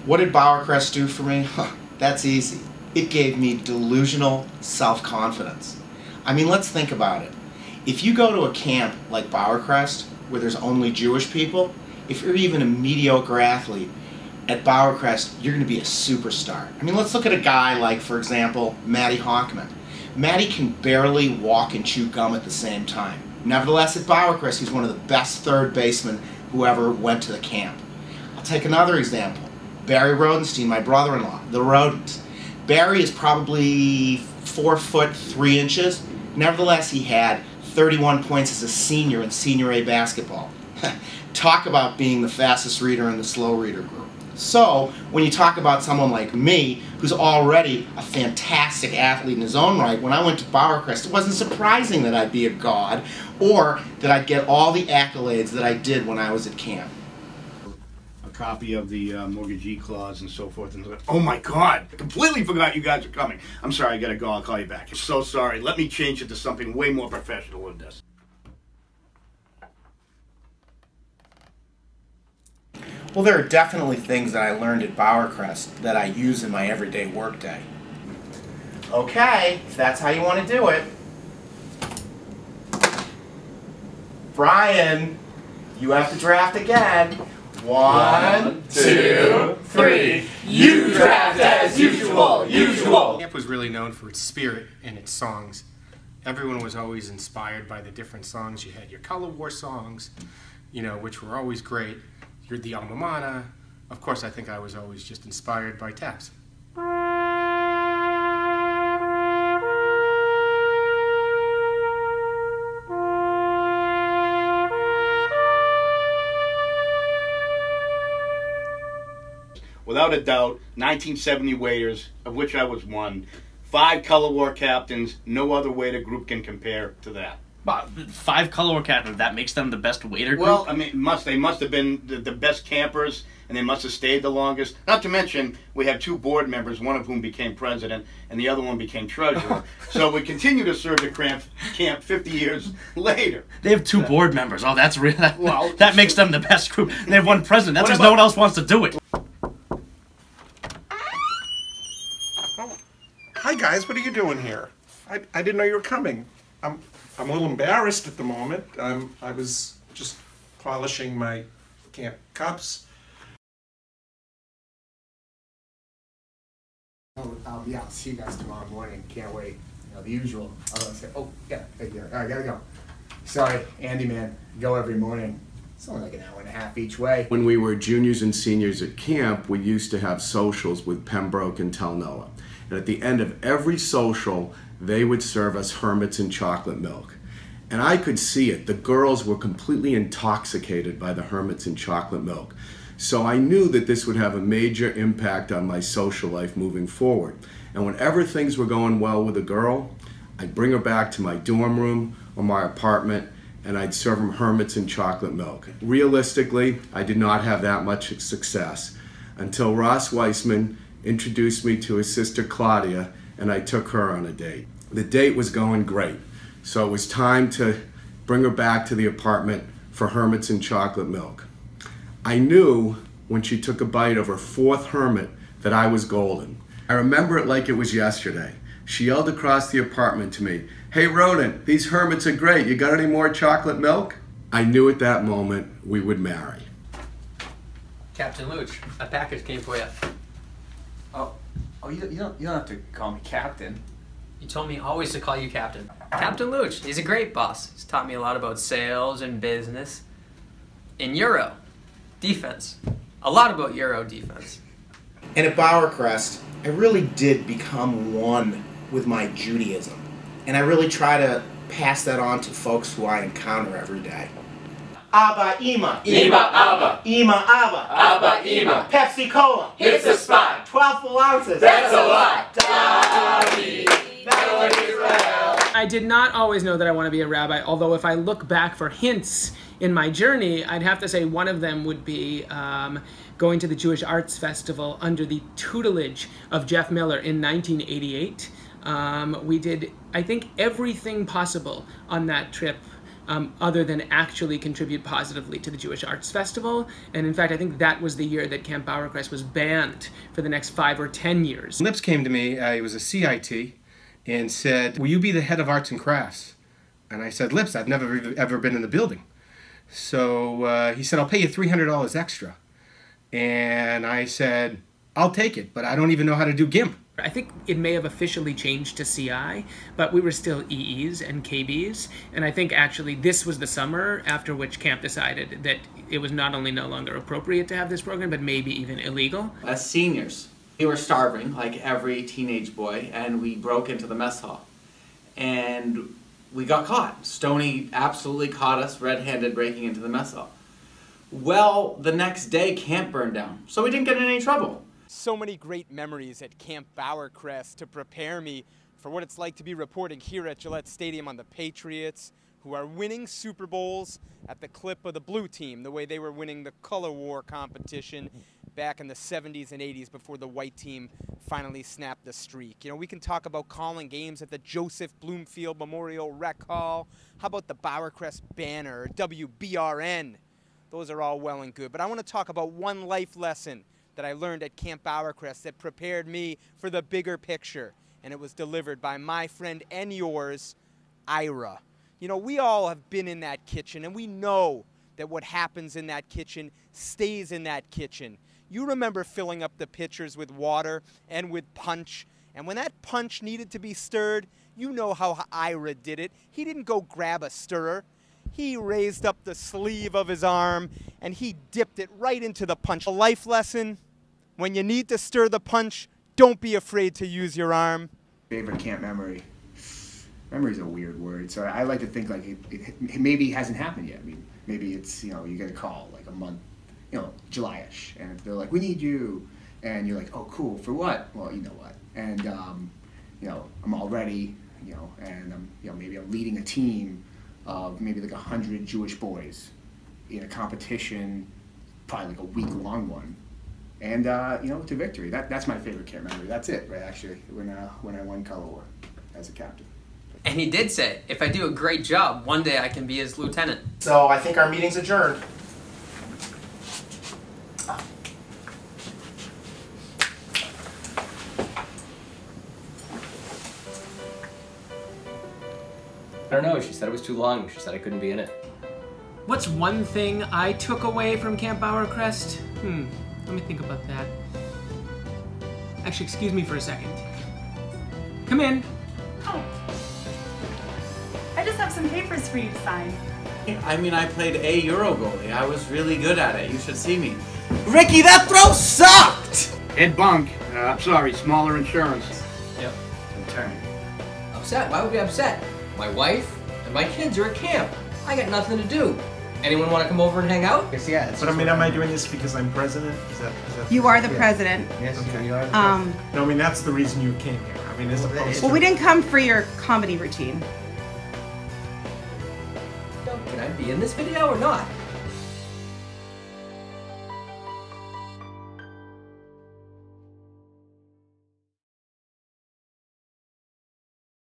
What did Bowercrest do for me? That's easy. It gave me delusional self-confidence. I mean, let's think about it. If you go to a camp like Bowercrest, where there's only Jewish people, if you're even a mediocre athlete, at Bowercrest, you're going to be a superstar. I mean, let's look at a guy like, for example, Matty Hockman. Matty can barely walk and chew gum at the same time. Nevertheless, at Bowercrest, he's one of the best third basemen who ever went to the camp. I'll take another example. Barry Rodenstein, my brother-in-law, the Rodens. Barry is probably 4'3". Nevertheless, he had 31 points as a senior in Senior A basketball. Talk about being the fastest reader in the slow reader group. So, when you talk about someone like me, who's already a fantastic athlete in his own right, when I went to Bowercrest, it wasn't surprising that I'd be a god, or that I'd get all the accolades that I did when I was at camp. A copy of the mortgagee clause and so forth. And oh my God, I completely forgot you guys are coming. I'm sorry, I gotta go, I'll call you back. I'm so sorry, let me change it to something way more professional than this. Well, there are definitely things that I learned at Bowercrest that I use in my everyday workday. Okay, if that's how you want to do it. Brian, you have to draft again. 1, 2, 3. You draft as usual, usual. Camp was really known for its spirit and its songs. Everyone was always inspired by the different songs. You had your color war songs, you know, which were always great. You're the alma mater. Of course, I think I was always just inspired by taps. Without a doubt, 1970 Waiters, of which I was one, 5 color war captains, no other Waiter group can compare to that. 5 color war captains, that makes them the best Waiter group? Well, I mean, they must have been the best campers, and they must have stayed the longest. Not to mention, we have 2 board members, one of whom became president, and the other one became treasurer. So we continue to serve the camp 50 years later. They have 2 board members. Oh, that's real. Well, that makes them the best group. They have 1 president. That's because no one else wants to do it. Hi guys, what are you doing here? I didn't know you were coming. I'm a little embarrassed at the moment. I was just polishing my camp cups. I'll see you guys tomorrow morning. Can't wait. You know, the usual. I was gonna say, oh yeah, thank you. All right, gotta go. Sorry, Andy man, go every morning. It's only like an hour and a half each way. When we were juniors and seniors at camp, we used to have socials with Pembroke and Telnoa. And at the end of every social, they would serve us Hermits and chocolate milk. And I could see it. The girls were completely intoxicated by the Hermits and chocolate milk. So I knew that this would have a major impact on my social life moving forward. And whenever things were going well with a girl, I'd bring her back to my dorm room or my apartment, and I'd serve them Hermits and chocolate milk. Realistically, I did not have that much success until Ross Weissman introduced me to his sister Claudia, and I took her on a date. The date was going great, so it was time to bring her back to the apartment for Hermits and chocolate milk. I knew when she took a bite of her 4th Hermit that I was golden. I remember it like it was yesterday. She yelled across the apartment to me, "Hey Rodent, these Hermits are great. You got any more chocolate milk?" I knew at that moment we would marry. Captain Luch, a package came for you. Oh, you don't have to call me Captain. You told me always to call you Captain. Captain Luch, he's a great boss. He's taught me a lot about sales and business. In Euro defense. A lot about Euro defense. And at Bowercrest, I really did become one with my Judaism. And I really try to pass that on to folks who I encounter every day. Abba, Ima. Ima, Abba. Ima, Abba. Abba, Ima. Pepsi Cola. Hits the spot. 12 full ounces. That's a lot. Davi, Israel. I did not always know that I want to be a rabbi, although if I look back for hints in my journey, I'd have to say one of them would be going to the Jewish Arts Festival under the tutelage of Jeff Miller in 1988. We did, I think, everything possible on that trip other than actually contribute positively to the Jewish Arts Festival. And in fact, I think that was the year that Camp Bowercrest was banned for the next 5 or 10 years. Lips came to me, he was a CIT, and said, will you be the head of arts and crafts? And I said, Lips, I've never ever been in the building. So he said, I'll pay you $300 extra. And I said, I'll take it, but I don't even know how to do GIMP. I think it may have officially changed to CI, but we were still EEs and KBs, and I think actually this was the summer after which camp decided that it was not only no longer appropriate to have this program, but maybe even illegal. As seniors, we were starving like every teenage boy, and we broke into the mess hall. And we got caught. Stoney absolutely caught us red-handed breaking into the mess hall. Well, the next day camp burned down, so we didn't get in any trouble. So many great memories at Camp Bowercrest to prepare me for what it's like to be reporting here at Gillette Stadium on the Patriots, who are winning Super Bowls at the clip of the blue team, the way they were winning the Color War competition back in the 70s and 80s before the white team finally snapped the streak. You know, we can talk about calling games at the Joseph Bloomfield Memorial Rec Hall. How about the Bowercrest banner, WBRN? Those are all well and good, but I want to talk about one life lesson that I learned at Camp Bowercrest that prepared me for the bigger picture, and it was delivered by my friend and yours, Ira. You know, we all have been in that kitchen, and we know that what happens in that kitchen stays in that kitchen. You remember filling up the pitchers with water and with punch, and when that punch needed to be stirred, you know how Ira did it. He didn't go grab a stirrer. He raised up the sleeve of his arm, and he dipped it right into the punch. A life lesson: when you need to stir the punch, don't be afraid to use your arm. Favorite camp memory? Memory is a weird word, so I like to think like it maybe hasn't happened yet. I mean, maybe it's, you know, you get a call like a month, you know, July-ish, and they're like, we need you, and you're like, oh, cool, for what? Well, you know what, and you know, I'm all ready, you know, and you know, maybe I'm leading a team of maybe like 100 Jewish boys in a competition, probably like a week-long one. And you know, to victory. That's my favorite camp memory. That's it, right? Actually, when I won Color War as a captain. And he did say, if I do a great job, one day I can be his lieutenant. So I think our meeting's adjourned. I don't know, she said it was too long. She said I couldn't be in it. What's one thing I took away from Camp Bowercrest? Let me think about that. Actually, excuse me for a second. Come in. Oh. I just have some papers for you to sign. I mean, I played a Euro goalie. I was really good at it. You should see me. Ricky, that throw sucked! Ed Bunk, I'm sorry, smaller insurance. Yep. Turn. Upset? Why would we be upset? My wife and my kids are at camp. I got nothing to do. Anyone want to come over and hang out? Yes, yeah. But I mean, am I doing this because I'm president? Is that you are the president. Yes, okay. you are the president. No, I mean, that's the reason you came here. I mean, as opposed to... Well, we didn't come for your comedy routine. Can I be in this video or not?